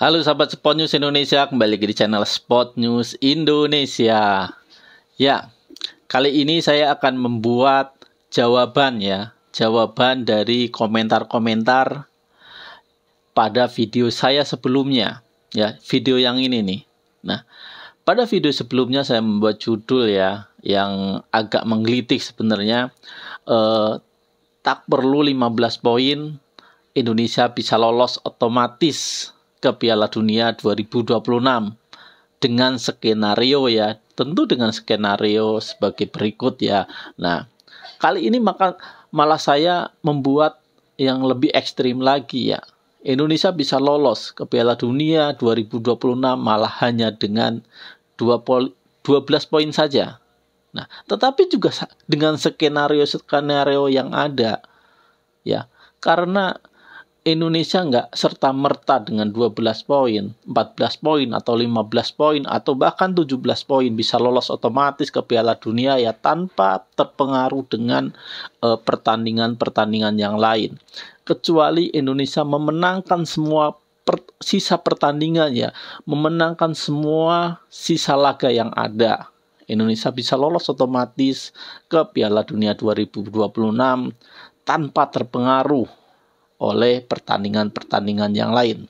Halo sahabat Sport News Indonesia, kembali lagi di channel Sport News Indonesia. Ya, kali ini saya akan membuat jawaban dari komentar-komentar pada video saya sebelumnya. Ya, video yang ini nih. Nah, pada video sebelumnya saya membuat judul yang agak menggelitik sebenarnya. Tak perlu 15 poin, Indonesia bisa lolos otomatis ke Piala Dunia 2026 dengan skenario tentu dengan skenario sebagai berikut ya. Nah, kali ini malah saya membuat yang lebih ekstrim lagi ya. Indonesia bisa lolos ke Piala Dunia 2026 malah hanya dengan 12 poin saja. Nah, tetapi juga dengan skenario yang ada ya, karena Indonesia nggak serta-merta dengan 12 poin, 14 poin, atau 15 poin, atau bahkan 17 poin bisa lolos otomatis ke Piala Dunia ya tanpa terpengaruh dengan pertandingan-pertandingan yang lain. Kecuali Indonesia memenangkan semua sisa pertandingan ya, memenangkan semua sisa laga yang ada. Indonesia bisa lolos otomatis ke Piala Dunia 2026 tanpa terpengaruh oleh pertandingan-pertandingan yang lain.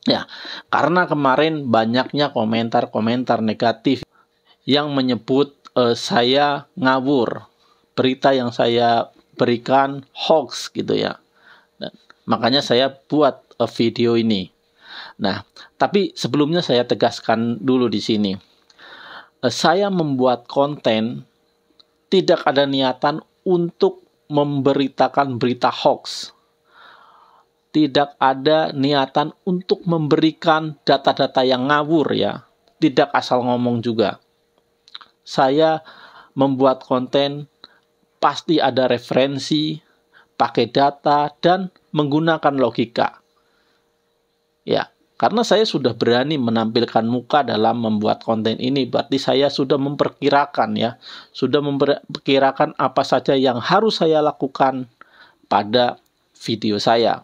Ya, karena kemarin banyaknya komentar-komentar negatif yang menyebut saya ngawur, berita yang saya berikan hoax gitu ya. Dan makanya saya buat video ini. Nah, tapi sebelumnya saya tegaskan dulu di sini. Saya membuat konten tidak ada niatan untuk memberitakan berita hoax. Tidak ada niatan untuk memberikan data-data yang ngawur ya. Tidak asal ngomong juga. Saya membuat konten pasti ada referensi, pakai data, dan menggunakan logika. Ya, karena saya sudah berani menampilkan muka dalam membuat konten ini, berarti saya sudah memperkirakan ya. Sudah memperkirakan apa saja yang harus saya lakukan pada video saya.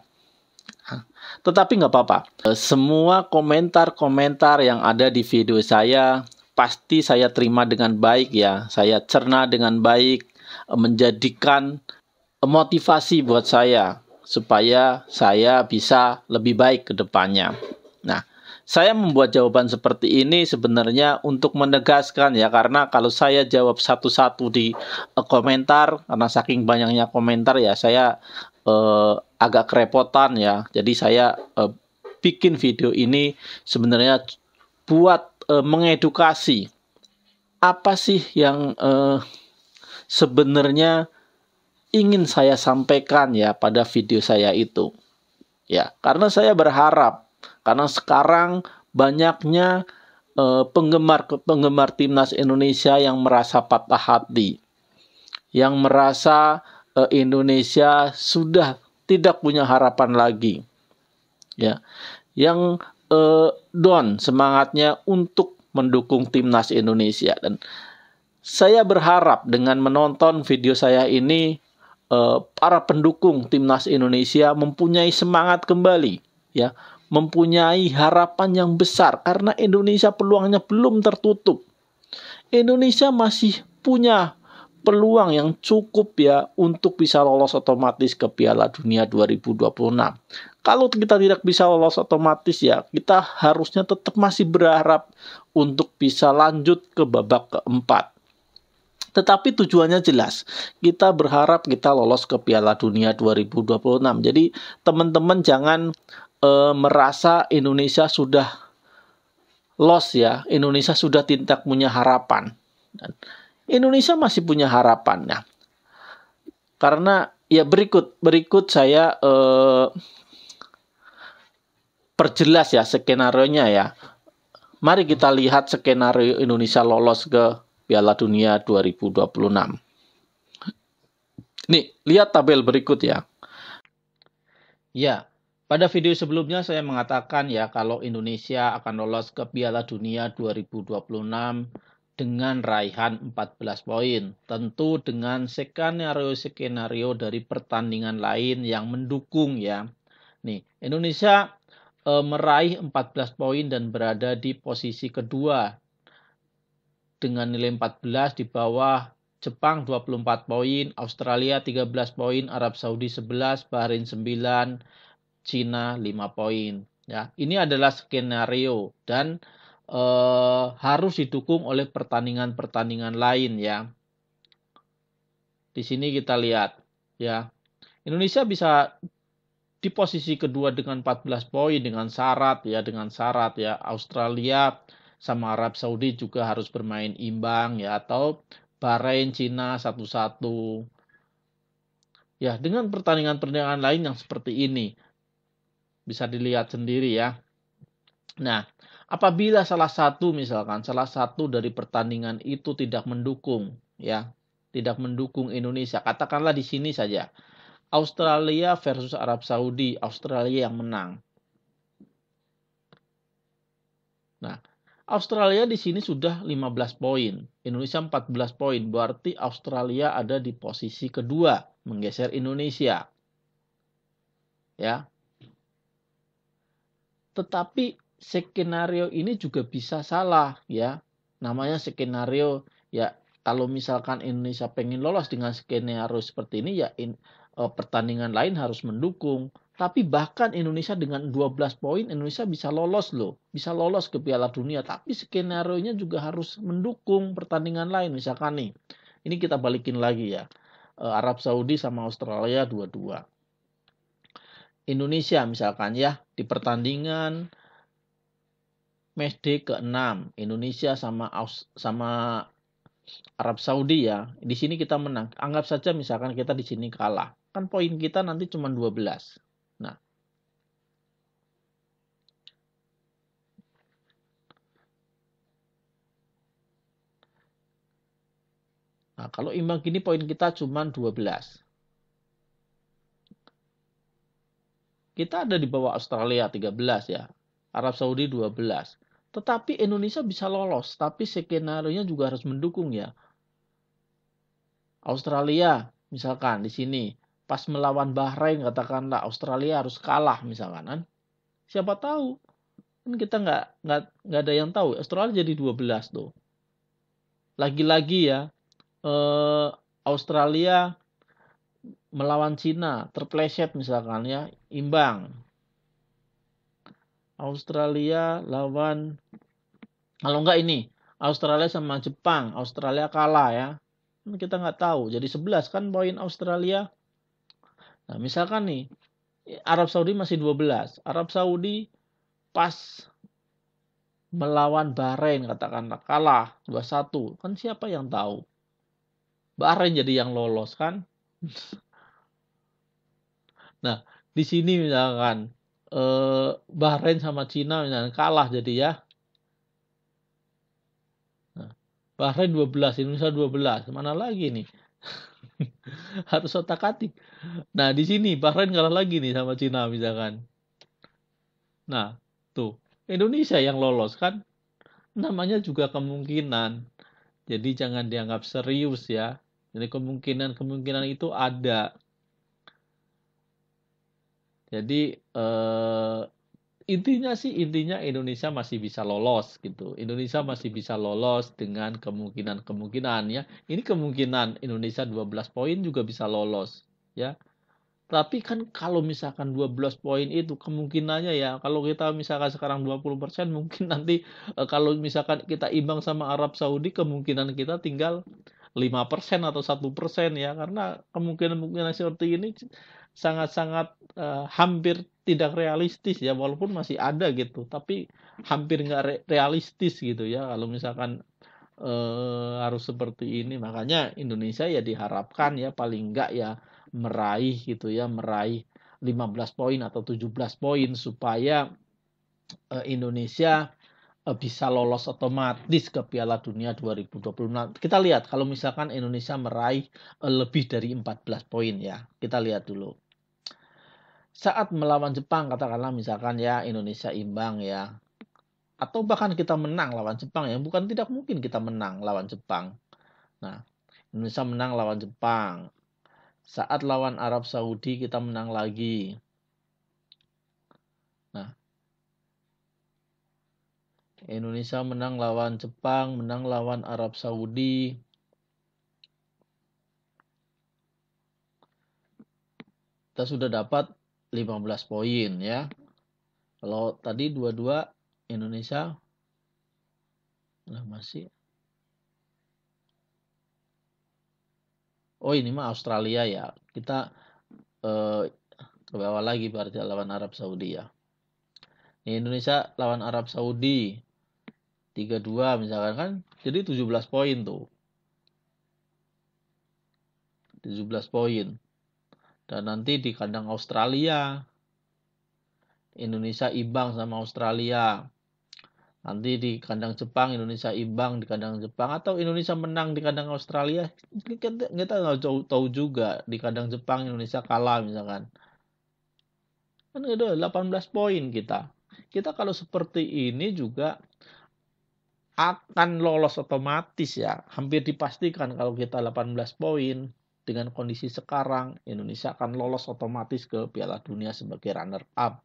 Tetapi nggak apa-apa, semua komentar-komentar yang ada di video saya pasti saya terima dengan baik ya. Saya cerna dengan baik, menjadikan motivasi buat saya supaya saya bisa lebih baik ke depannya. Nah, saya membuat jawaban seperti ini sebenarnya untuk menegaskan ya, karena kalau saya jawab satu-satu di komentar, karena saking banyaknya komentar ya, saya agak kerepotan ya. Jadi saya bikin video ini sebenarnya buat mengedukasi apa sih yang sebenarnya ingin saya sampaikan ya pada video saya itu. Ya, karena saya berharap, karena sekarang banyaknya penggemar timnas Indonesia yang merasa patah hati, yang merasa Indonesia sudah tidak punya harapan lagi, ya, yang down semangatnya untuk mendukung timnas Indonesia. Dan saya berharap dengan menonton video saya ini, para pendukung timnas Indonesia mempunyai semangat kembali, ya, mempunyai harapan yang besar karena Indonesia peluangnya belum tertutup. Indonesia masih punya peluang yang cukup ya untuk bisa lolos otomatis ke Piala Dunia 2026. Kalau kita tidak bisa lolos otomatis ya, kita harusnya tetap masih berharap untuk bisa lanjut ke babak keempat. Tetapi tujuannya jelas, kita berharap kita lolos ke Piala Dunia 2026. Jadi teman-teman jangan merasa Indonesia sudah lost ya, Indonesia sudah tidak punya harapan. Dan Indonesia masih punya harapan ya. Karena ya berikut saya perjelas ya skenarionya ya. Mari kita lihat skenario Indonesia lolos ke Piala Dunia 2026. Nih, lihat tabel berikut ya. Ya, pada video sebelumnya saya mengatakan ya kalau Indonesia akan lolos ke Piala Dunia 2026 dengan raihan 14 poin. Tentu dengan skenario dari pertandingan lain yang mendukung ya. Nih, Indonesia meraih 14 poin dan berada di posisi kedua dengan nilai 14 di bawah Jepang 24 poin, Australia 13 poin, Arab Saudi 11, Bahrain 9, Cina 5 poin. Ya, ini adalah skenario dan harus didukung oleh pertandingan-pertandingan lain ya. Di sini kita lihat ya. Indonesia bisa di posisi kedua dengan 14 poin dengan syarat ya, Australia sama Arab Saudi juga harus bermain imbang ya, atau Bahrain Cina 1-1. Ya, dengan pertandingan-pertandingan lain yang seperti ini bisa dilihat sendiri ya. Nah, apabila salah satu dari pertandingan itu tidak mendukung ya, tidak mendukung Indonesia, katakanlah di sini saja Australia versus Arab Saudi, Australia yang menang. Nah, Australia di sini sudah 15 poin, Indonesia 14 poin, berarti Australia ada di posisi kedua, menggeser Indonesia. Ya. Tetapi skenario ini juga bisa salah ya. Namanya skenario ya, kalau misalkan Indonesia pengen lolos dengan skenario seperti ini ya, pertandingan lain harus mendukung. Tapi bahkan Indonesia dengan 12 poin, Indonesia bisa lolos loh. Bisa lolos ke Piala Dunia. Tapi skenario-nya juga harus mendukung pertandingan lain. Misalkan nih, ini kita balikin lagi ya. Arab Saudi sama Australia 2-2. Indonesia misalkan ya, di pertandingan matchday ke-6, Indonesia sama Arab Saudi ya. Di sini kita menang. Anggap saja misalkan kita di sini kalah. Kan poin kita nanti cuma 12. Nah, kalau imbang gini poin kita cuma 12. Kita ada di bawah Australia 13 ya. Arab Saudi 12. Tetapi Indonesia bisa lolos, tapi skenario-nya juga harus mendukung ya. Australia misalkan di sini pas melawan Bahrain, katakanlah Australia harus kalah misalkan kan. Siapa tahu kan kita nggak ada yang tahu. Australia jadi 12 tuh. Lagi-lagi ya, Australia melawan Cina terpleset misalkan ya, imbang. Australia lawan, kalau enggak ini Australia sama Jepang, Australia kalah ya, kita nggak tahu, jadi 11 kan poin Australia. Nah misalkan nih Arab Saudi masih 12, Arab Saudi pas melawan Bahrain katakanlah kalah 2-1, kan siapa yang tahu, Bahrain jadi yang lolos kan. Nah di sini misalkan Bahrain sama Cina misalkan kalah jadi ya. Nah, Bahrain 12, Indonesia 12. Mana lagi nih? Harus otak-atik. Nah, di sini Bahrain kalah lagi nih sama Cina misalkan. Nah, tuh. Indonesia yang lolos kan? Namanya juga kemungkinan. Jadi jangan dianggap serius ya. Jadi kemungkinan itu ada. Jadi intinya Indonesia masih bisa lolos gitu. Indonesia masih bisa lolos dengan kemungkinan ya. Ini kemungkinan Indonesia 12 poin juga bisa lolos ya. Tapi kan kalau misalkan 12 poin itu kemungkinannya ya, kalau kita misalkan sekarang 20%, mungkin nanti kalau misalkan kita imbang sama Arab Saudi, kemungkinan kita tinggal 5% atau 1% ya, karena kemungkinan seperti ini sangat-sangat hampir tidak realistis ya, walaupun masih ada gitu, tapi hampir nggak realistis gitu ya kalau misalkan harus seperti ini. Makanya Indonesia ya diharapkan ya paling enggak ya meraih 15 poin atau 17 poin supaya Indonesia bisa lolos otomatis ke Piala Dunia 2026. Kita lihat kalau misalkan Indonesia meraih lebih dari 14 poin ya. Kita lihat dulu. Saat melawan Jepang katakanlah misalkan ya Indonesia imbang ya. Atau bahkan kita menang lawan Jepang ya. Bukan tidak mungkin kita menang lawan Jepang. Nah, Indonesia menang lawan Jepang. Saat lawan Arab Saudi kita menang lagi. Nah, Indonesia menang lawan Jepang, menang lawan Arab Saudi. Kita sudah dapat 15 poin ya. Kalau tadi 22 Indonesia masih. Oh, ini mah Australia ya. Kita ke bawah lagi berarti lawan Arab Saudi ya. Ini Indonesia lawan Arab Saudi 3-2 misalkan kan. Jadi 17 poin tuh. 17 poin. Dan nanti di kandang Australia, Indonesia imbang sama Australia. Nanti di kandang Jepang, Indonesia imbang di kandang Jepang. Atau Indonesia menang di kandang Australia. Kita nggak tahu juga. Di kandang Jepang, Indonesia kalah misalkan. Kan udah 18 poin kita. Kita kalau seperti ini juga akan lolos otomatis ya. Hampir dipastikan kalau kita 18 poin. Dengan kondisi sekarang, Indonesia akan lolos otomatis ke Piala Dunia sebagai runner up.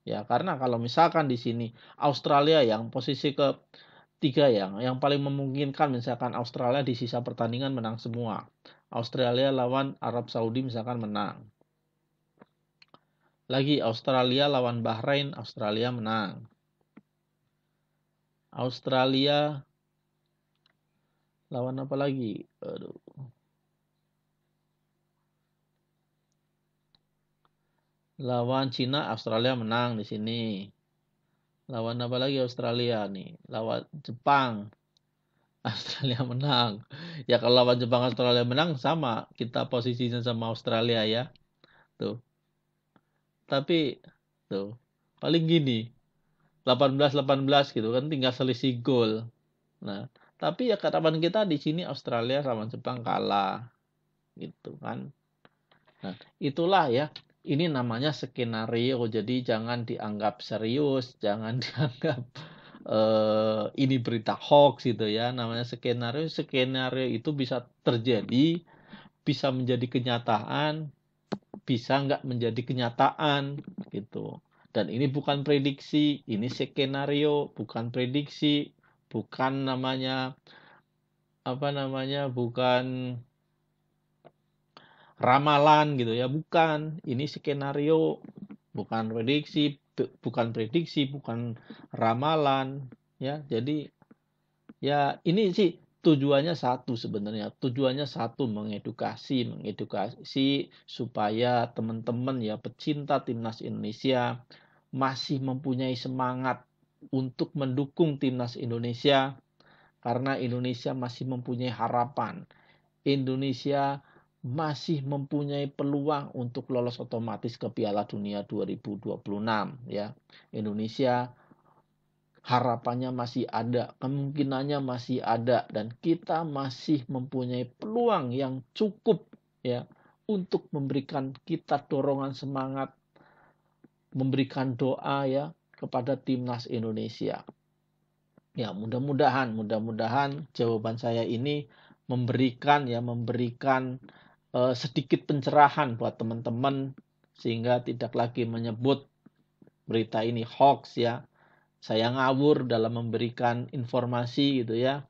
Ya, karena kalau misalkan di sini Australia yang posisi ketiga yang paling memungkinkan misalkan Australia di sisa pertandingan menang semua. Australia lawan Arab Saudi misalkan menang. Lagi Australia lawan Bahrain, Australia menang. Australia lawan apa lagi? Aduh. Lawan Cina, Australia menang di sini. Lawan apa lagi Australia nih? Lawan Jepang, Australia menang. Ya kalau lawan Jepang Australia menang sama kita posisinya sama Australia ya. Tuh. Tapi tuh paling gini 18-18 gitu kan tinggal selisih gol. Nah, tapi ya katapan kita di sini Australia sama Jepang kalah gitu kan. Nah, itulah ya. Ini namanya skenario, jadi jangan dianggap serius, jangan dianggap ini berita hoax gitu ya. Namanya skenario, skenario itu bisa terjadi, bisa menjadi kenyataan, bisa nggak menjadi kenyataan gitu. Dan ini bukan prediksi, ini skenario, bukan prediksi, bukan namanya bukan ramalan gitu ya, bukan. Ini skenario, bukan prediksi, bukan ramalan ya. Jadi ya ini sih tujuannya satu sebenarnya. Tujuannya satu mengedukasi supaya teman-teman ya pecinta timnas Indonesia masih mempunyai semangat untuk mendukung timnas Indonesia karena Indonesia masih mempunyai harapan. Indonesia masih mempunyai peluang untuk lolos otomatis ke Piala Dunia 2026 ya. Indonesia harapannya masih ada, kemungkinannya masih ada dan kita masih mempunyai peluang yang cukup ya untuk memberikan kita dorongan semangat, memberikan doa ya kepada timnas Indonesia. Ya, mudah-mudahan jawaban saya ini memberikan sedikit pencerahan buat teman-teman sehingga tidak lagi menyebut berita ini hoax ya. Saya ngawur dalam memberikan informasi gitu ya.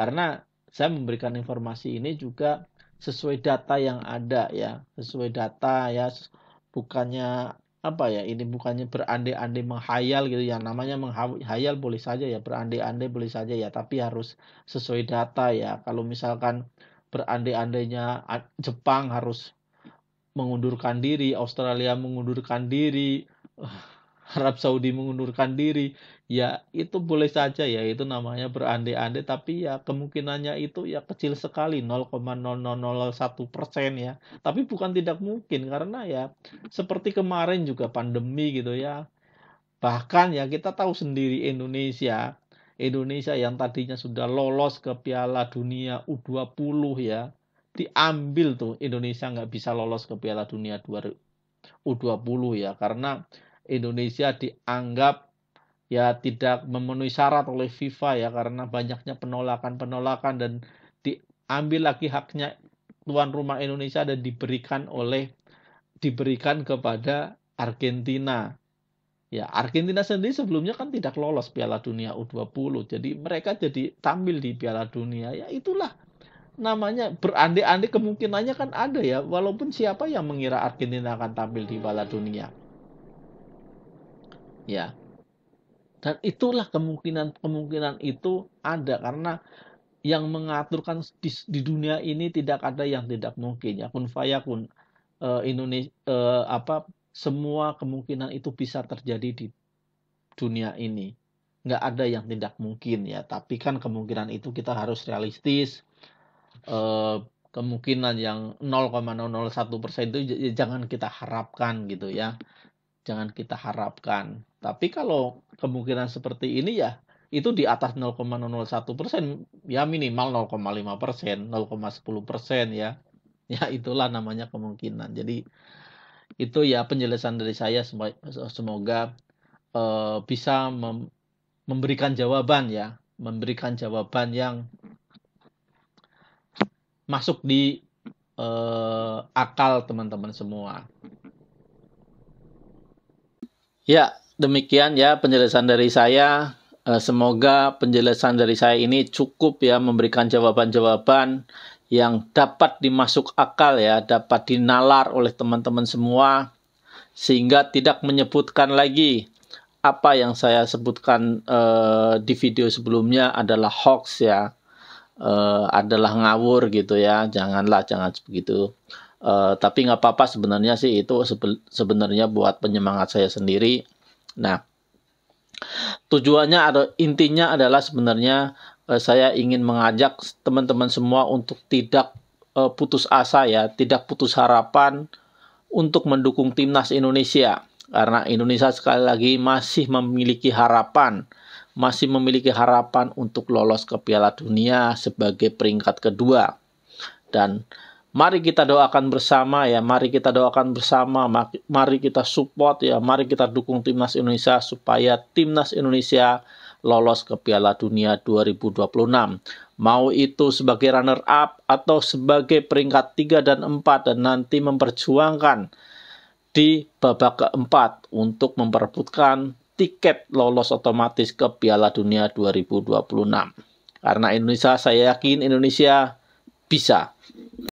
Karena saya memberikan informasi ini juga sesuai data yang ada ya, sesuai data ya, bukannya ini bukannya berandai-andai menghayal gitu ya. Namanya menghayal boleh saja ya, berandai-andai boleh saja ya, tapi harus sesuai data ya. Kalau misalkan berandai-andainya Jepang harus mengundurkan diri, Australia mengundurkan diri, Arab Saudi mengundurkan diri, ya itu boleh saja ya, itu namanya berandai-andai, tapi ya kemungkinannya itu ya kecil sekali, 0,0001% ya. Tapi bukan tidak mungkin, karena ya seperti kemarin juga pandemi gitu ya. Bahkan ya kita tahu sendiri Indonesia yang tadinya sudah lolos ke Piala Dunia U20 ya, diambil tuh Indonesia nggak bisa lolos ke Piala Dunia U20 ya, karena Indonesia dianggap ya tidak memenuhi syarat oleh FIFA ya, karena banyaknya penolakan dan diambil lagi haknya tuan rumah Indonesia dan diberikan kepada Argentina Ya, Argentina sendiri sebelumnya kan tidak lolos Piala Dunia U20. Jadi mereka jadi tampil di Piala Dunia. Ya itulah namanya, berandai-andai kemungkinannya kan ada ya. Walaupun siapa yang mengira Argentina akan tampil di Piala Dunia. Ya. Dan itulah kemungkinan itu ada karena yang mengaturkan di dunia ini tidak ada yang tidak mungkin ya. Kun fayakun. Indonesia semua kemungkinan itu bisa terjadi di dunia ini. Nggak ada yang tidak mungkin ya, tapi kan kemungkinan itu kita harus realistis. Kemungkinan yang 0,001% itu jangan kita harapkan gitu ya, jangan kita harapkan. Tapi kalau kemungkinan seperti ini ya, itu di atas 0,001%, ya minimal 0,5%, 0,10% ya. Ya itulah namanya kemungkinan. Jadi itu ya penjelasan dari saya, semoga bisa memberikan jawaban ya, memberikan jawaban yang masuk di akal teman-teman semua. Ya, demikian ya penjelasan dari saya. Semoga penjelasan dari saya ini cukup ya memberikan jawaban-jawaban yang dapat dimasuk akal ya, dapat dinalar oleh teman-teman semua, sehingga tidak menyebutkan lagi apa yang saya sebutkan di video sebelumnya adalah hoax ya, adalah ngawur gitu ya. Jangan begitu. Tapi nggak apa-apa sebenarnya sih, itu sebenarnya buat penyemangat saya sendiri. Nah, intinya adalah sebenarnya saya ingin mengajak teman-teman semua untuk tidak putus asa ya, tidak putus harapan untuk mendukung timnas Indonesia. Karena Indonesia sekali lagi masih memiliki harapan untuk lolos ke Piala Dunia sebagai peringkat kedua. Dan mari kita doakan bersama ya, mari kita support ya, mari kita dukung timnas Indonesia supaya timnas Indonesia lolos ke Piala Dunia 2026. Mau itu sebagai runner up atau sebagai peringkat 3 dan 4 dan nanti memperjuangkan di babak keempat untuk memperebutkan tiket lolos otomatis ke Piala Dunia 2026. Karena Indonesia, saya yakin Indonesia bisa.